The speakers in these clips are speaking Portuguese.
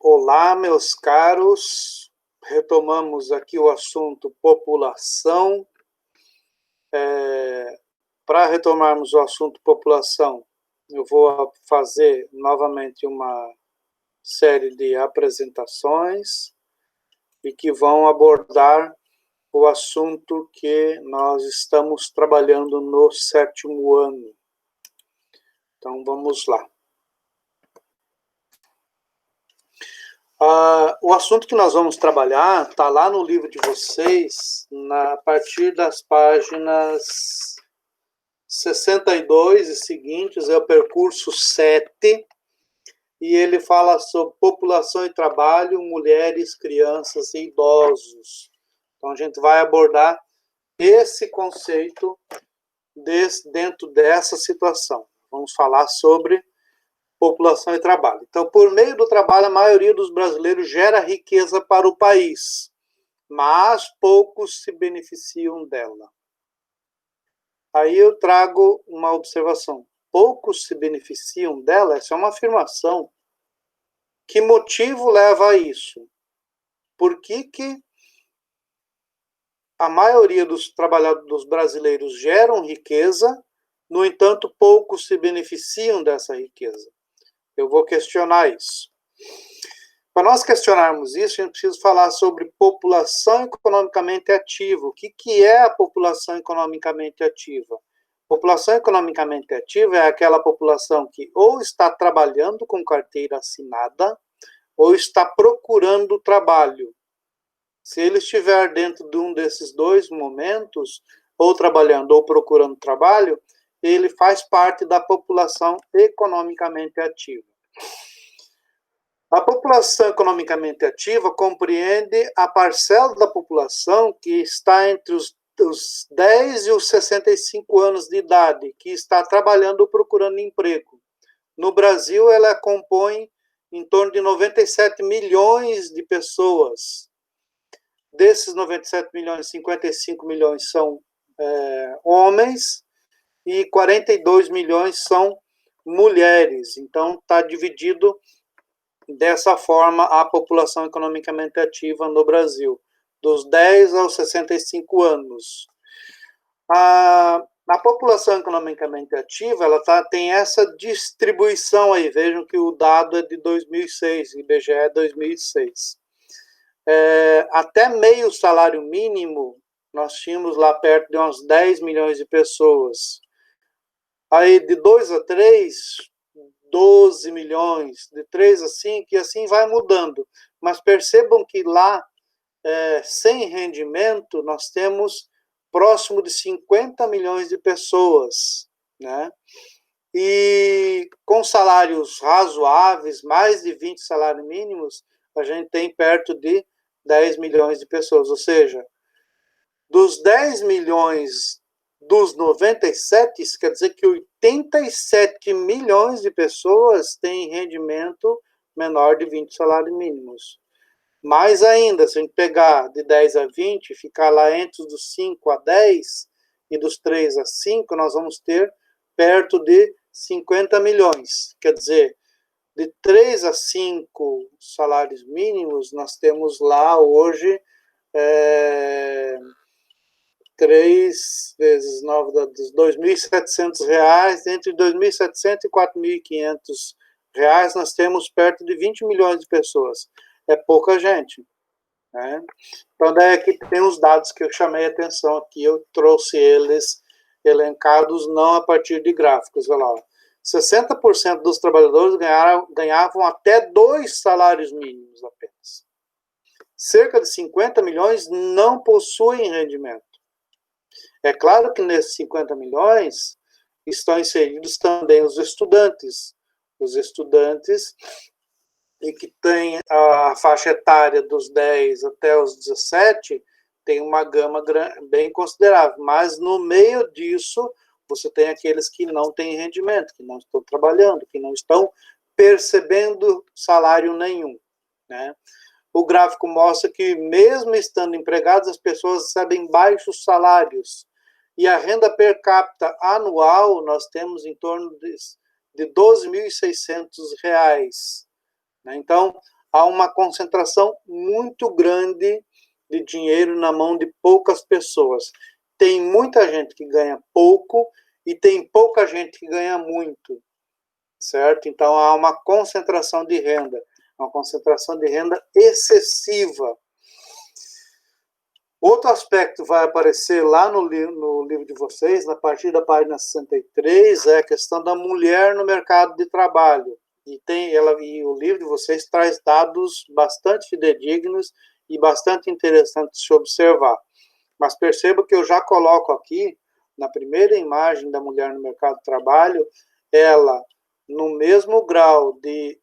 Olá, meus caros. Retomamos aqui o assunto população. Para retomarmos o assunto população, eu vou fazer novamente uma série de apresentações e que vão abordar o assunto que nós estamos trabalhando no 7º ano. Então, vamos lá. O assunto que nós vamos trabalhar está lá no livro de vocês, a partir das páginas 62 e seguintes, é o percurso 7, e ele fala sobre população e trabalho, mulheres, crianças e idosos. Então, a gente vai abordar esse conceito dentro dessa situação. Vamos falar sobre população e trabalho. Então, por meio do trabalho, a maioria dos brasileiros gera riqueza para o país, mas poucos se beneficiam dela. Aí eu trago uma observação. Poucos se beneficiam dela? Essa é uma afirmação. Que motivo leva a isso? Por que a maioria dos trabalhadores dos brasileiros geram riqueza, no entanto, poucos se beneficiam dessa riqueza? Eu vou questionar isso. Para nós questionarmos isso, a gente precisa falar sobre população economicamente ativa. O que é a população economicamente ativa? População economicamente ativa é aquela população que ou está trabalhando com carteira assinada ou está procurando trabalho. Se ele estiver dentro de um desses dois momentos, ou trabalhando ou procurando trabalho, ele faz parte da população economicamente ativa. A população economicamente ativa compreende a parcela da população que está entre os 10 e os 65 anos de idade, que está trabalhando ou procurando emprego. No Brasil, ela compõe em torno de 97 milhões de pessoas. Desses 97 milhões, 55 milhões são homens e 42 milhões são mulheres. Então, está dividido dessa forma a população economicamente ativa no Brasil, dos 10 aos 65 anos. A população economicamente ativa, ela tem essa distribuição aí. Vejam que o dado é de 2006, IBGE 2006. Até meio salário mínimo, nós tínhamos lá perto de uns 10 milhões de pessoas. Aí de 2 a 3, 12 milhões, de 3 a 5, e assim vai mudando. Mas percebam que lá, sem rendimento, nós temos próximo de 50 milhões de pessoas, né? E com salários razoáveis, mais de 20 salários mínimos, a gente tem perto de 10 milhões de pessoas. Ou seja, dos 10 milhões dos 97, isso quer dizer que 87 milhões de pessoas têm rendimento menor de 20 salários mínimos. Mais ainda, se a gente pegar de 10 a 20, ficar lá entre os 5 a 10 e dos 3 a 5, nós vamos ter perto de 50 milhões. Quer dizer, de 3 a 5 salários mínimos, nós temos lá hoje 3 vezes 9 dá R$ 2.700, entre R$ 2.700 e R$ 4.500, nós temos perto de 20 milhões de pessoas. É pouca gente, né? Então, daí aqui tem os dados que eu chamei a atenção aqui, eu trouxe eles elencados não a partir de gráficos. Olha lá, 60% dos trabalhadores ganhavam até 2 salários mínimos apenas. Cerca de 50 milhões não possuem rendimento. É claro que nesses 50 milhões estão inseridos também os estudantes. Os estudantes e que têm a faixa etária dos 10 até os 17, tem uma gama bem considerável. Mas no meio disso, você tem aqueles que não têm rendimento, que não estão trabalhando, que não estão percebendo salário nenhum, né? O gráfico mostra que, mesmo estando empregados, as pessoas recebem baixos salários. E a renda per capita anual, nós temos em torno de R$ 12.600. Então, há uma concentração muito grande de dinheiro na mão de poucas pessoas. Tem muita gente que ganha pouco e tem pouca gente que ganha muito, certo? Então, há uma concentração de renda excessiva. Outro aspecto vai aparecer lá no livro de vocês, a partir da página 63, é a questão da mulher no mercado de trabalho. E o livro de vocês traz dados bastante fidedignos e bastante interessantes de se observar. Mas perceba que eu já coloco aqui, na primeira imagem da mulher no mercado de trabalho, ela, no mesmo grau de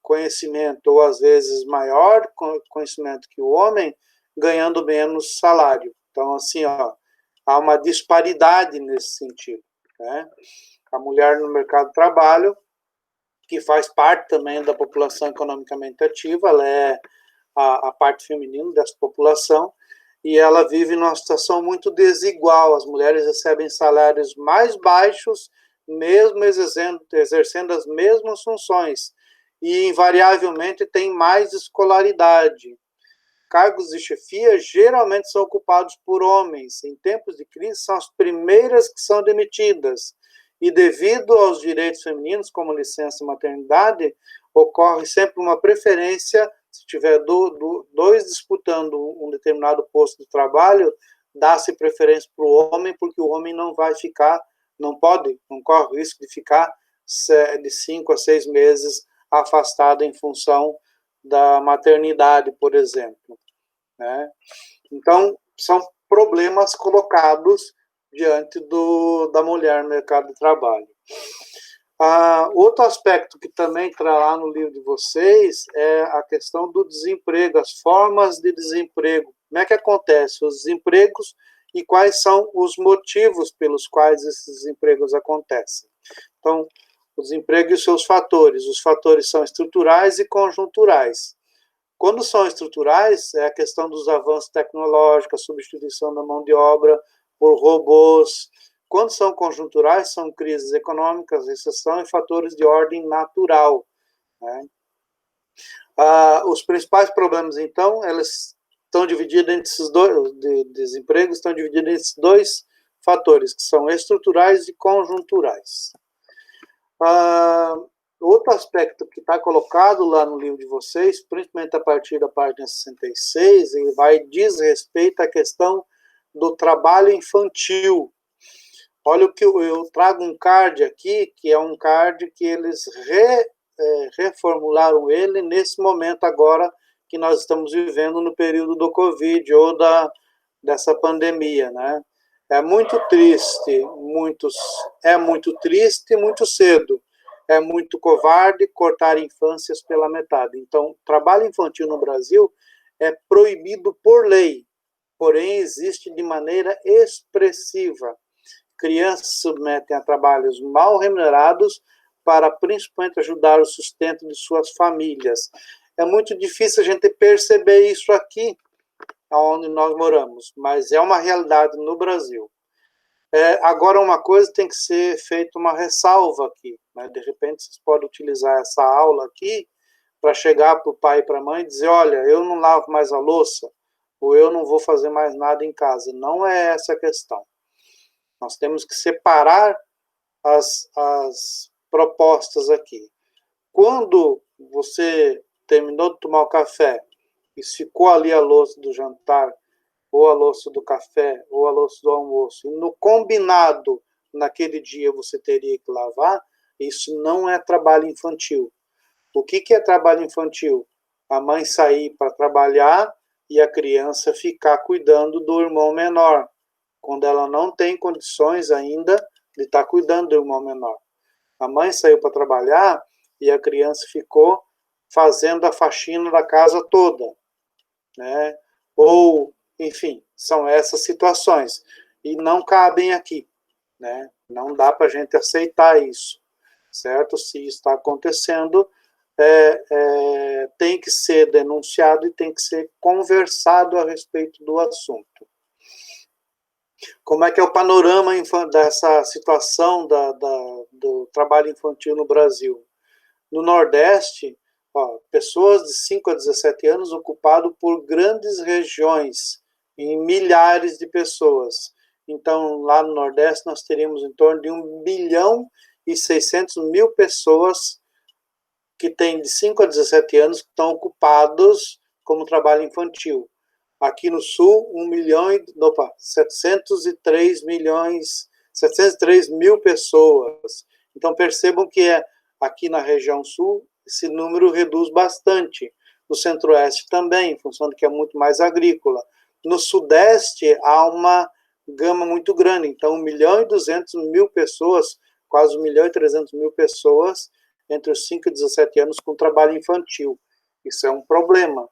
conhecimento, ou às vezes maior conhecimento que o homem, ganhando menos salário. Então, assim, ó, há uma disparidade nesse sentido, né? A mulher no mercado de trabalho, que faz parte também da população economicamente ativa, ela é a parte feminina dessa população, e ela vive numa situação muito desigual. As mulheres recebem salários mais baixos, mesmo exercendo as mesmas funções, e invariavelmente têm mais escolaridade. Cargos de chefia geralmente são ocupados por homens. Em tempos de crise, são as primeiras que são demitidas. E devido aos direitos femininos, como licença maternidade, ocorre sempre uma preferência. Se tiver dois disputando um determinado posto de trabalho, dá-se preferência para o homem, porque o homem não vai ficar, não corre o risco de ficar de 5 a 6 meses afastado em função da maternidade, por exemplo, né? Então, são problemas colocados diante da mulher no mercado de trabalho. Outro aspecto que também está lá no livro de vocês é a questão do desemprego, as formas de desemprego. Como é que acontece os desempregos e quais são os motivos pelos quais esses desempregos acontecem? Então, o desemprego e os seus fatores. Os fatores são estruturais e conjunturais. Quando são estruturais, é a questão dos avanços tecnológicos, a substituição da mão de obra por robôs. Quando são conjunturais, são crises econômicas, recessão e fatores de ordem natural, né? Os principais problemas, então, eles estão divididos entre esses dois, desempregos, estão divididos entre esses dois fatores, que são estruturais e conjunturais. Outro aspecto que está colocado lá no livro de vocês, principalmente a partir da página 66, ele diz respeito à questão do trabalho infantil. Olha o que eu trago um card aqui, que é um card que eles reformularam ele nesse momento agora que nós estamos vivendo no período do Covid ou dessa pandemia, né? É muito triste, muito cedo. É muito covarde cortar infâncias pela metade. Então, trabalho infantil no Brasil é proibido por lei, porém existe de maneira expressiva. Crianças se submetem a trabalhos mal remunerados para principalmente ajudar o sustento de suas famílias. É muito difícil a gente perceber isso aqui, onde nós moramos, mas é uma realidade no Brasil. Agora, uma coisa tem que ser feita uma ressalva aqui, né? De repente, vocês podem utilizar essa aula aqui para chegar para o pai e para a mãe e dizer, olha, eu não lavo mais a louça, ou eu não vou fazer mais nada em casa. Não é essa a questão. Nós temos que separar as propostas aqui. Quando você terminou de tomar o café e ficou ali a louça do jantar, ou a louça do café, ou a louça do almoço, e no combinado, naquele dia você teria que lavar, isso não é trabalho infantil. O que é trabalho infantil? A mãe sair para trabalhar e a criança ficar cuidando do irmão menor, quando ela não tem condições ainda de estar cuidando do irmão menor. A mãe saiu para trabalhar e a criança ficou fazendo a faxina da casa toda, né? Ou enfim, são essas situações. E não cabem aqui, né? Não dá para a gente aceitar isso, certo? Se isso está acontecendo, tem que ser denunciado e tem que ser conversado a respeito do assunto. Como é que é o panorama dessa situação do trabalho infantil no Brasil? No Nordeste, Ó, pessoas de 5 a 17 anos ocupado por grandes regiões, em milhares de pessoas. Então, lá no Nordeste, nós teríamos em torno de 1.600.000 pessoas que têm de 5 a 17 anos que estão ocupados como trabalho infantil. Aqui no Sul, 703 mil pessoas. Então, percebam que aqui na região Sul, esse número reduz bastante. No Centro-Oeste também, em função de que é muito mais agrícola. No Sudeste, há uma gama muito grande. Então, 1.200.000 pessoas, quase 1.300.000 pessoas, entre os 5 e 17 anos, com trabalho infantil. Isso é um problema.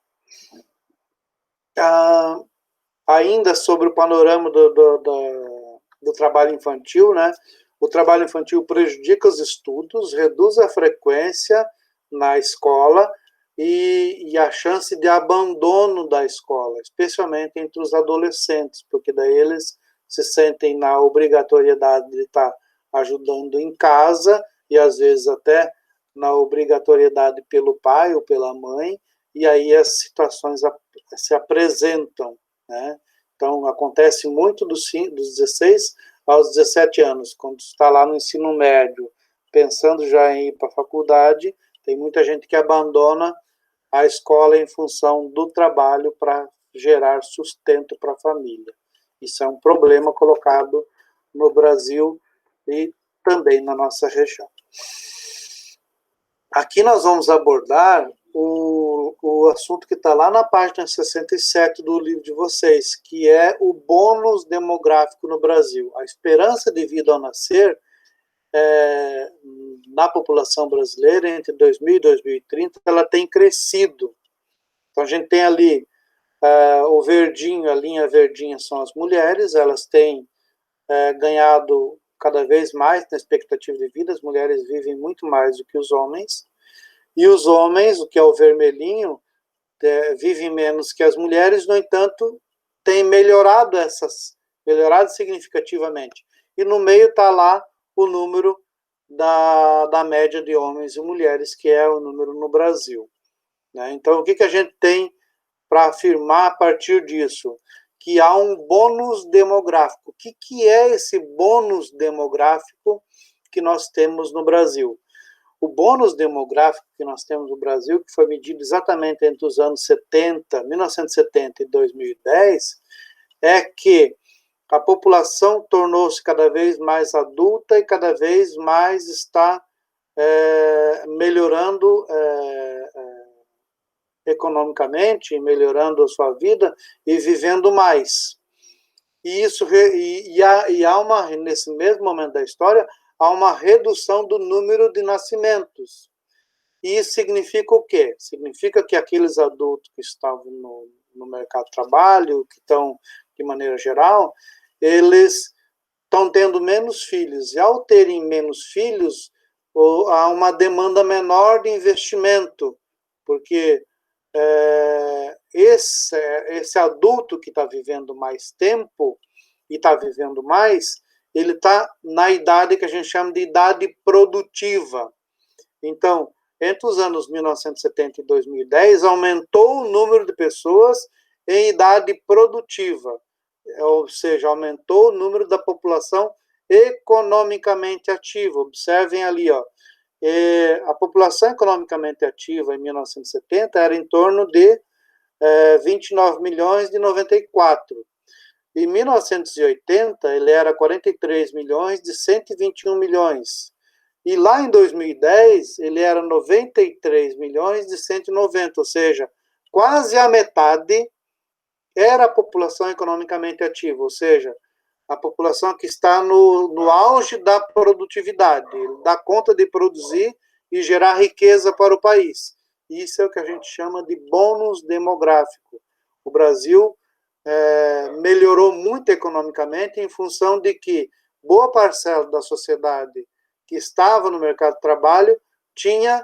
Ainda sobre o panorama do trabalho infantil, né? O trabalho infantil prejudica os estudos, reduz a frequência na escola e a chance de abandono da escola, especialmente entre os adolescentes, porque daí eles se sentem na obrigatoriedade de estar ajudando em casa e às vezes até na obrigatoriedade pelo pai ou pela mãe, e aí as situações se apresentam, né? Então, acontece muito dos 16 aos 17 anos, quando está lá no ensino médio, pensando já em ir para a faculdade, tem muita gente que abandona a escola em função do trabalho para gerar sustento para a família. Isso é um problema colocado no Brasil e também na nossa região. Aqui nós vamos abordar o assunto que está lá na página 67 do livro de vocês, que é o bônus demográfico no Brasil. A esperança de vida ao nascer na população brasileira entre 2000 e 2030, ela tem crescido. Então a gente tem ali o verdinho, a linha verdinha são as mulheres, elas têm ganhado cada vez mais na expectativa de vida, as mulheres vivem muito mais do que os homens, e os homens, o que é o vermelhinho, vivem menos que as mulheres, no entanto, têm melhorado significativamente. E no meio está lá o número da média de homens e mulheres, que é o número no Brasil. Né? Então, o que a gente tem para afirmar a partir disso? Que há um bônus demográfico. O que é esse bônus demográfico que nós temos no Brasil? O bônus demográfico que nós temos no Brasil, que foi medido exatamente entre os anos 1970 e 2010, é que a população tornou-se cada vez mais adulta e cada vez mais está melhorando economicamente, melhorando a sua vida e vivendo mais. E isso há nesse mesmo momento da história, há uma redução do número de nascimentos. E isso significa o quê? Significa que aqueles adultos que estavam no mercado de trabalho, que estão, de maneira geral, eles estão tendo menos filhos. E ao terem menos filhos, há uma demanda menor de investimento, porque esse adulto que está vivendo mais tempo e está vivendo mais, ele está na idade que a gente chama de idade produtiva. Então, entre os anos 1970 e 2010, aumentou o número de pessoas em idade produtiva, ou seja, aumentou o número da população economicamente ativa. Observem ali, ó, a população economicamente ativa em 1970 era em torno de 29 milhões de 94. Em 1980, ele era 43 milhões de 121 milhões. E lá em 2010, ele era 93 milhões de 190, ou seja, quase a metade era a população economicamente ativa, ou seja, a população que está no auge da produtividade, dá conta de produzir e gerar riqueza para o país. Isso é o que a gente chama de bônus demográfico. O Brasil melhorou muito economicamente em função de que boa parcela da sociedade que estava no mercado de trabalho tinha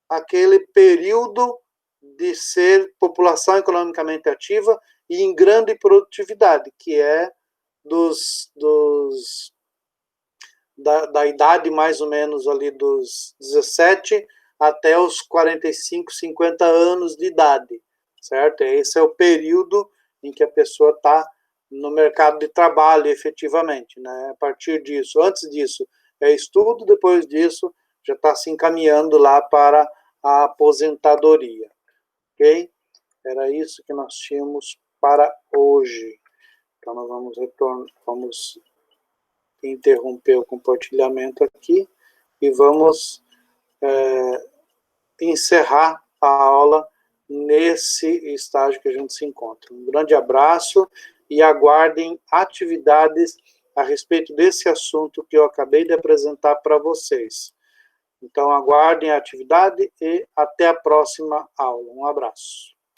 aquele período de ser população economicamente ativa e em grande produtividade, que é da idade mais ou menos ali dos 17 até os 45, 50 anos de idade, certo? Esse é o período em que a pessoa está no mercado de trabalho, efetivamente, né? A partir disso, antes disso, é estudo, depois disso, já está se encaminhando lá para a aposentadoria, ok? Era isso que nós tínhamos para hoje. Então, nós vamos interromper o compartilhamento aqui e vamos encerrar a aula nesse estágio que a gente se encontra. Um grande abraço e aguardem atividades a respeito desse assunto que eu acabei de apresentar para vocês. Então, aguardem a atividade e até a próxima aula. Um abraço.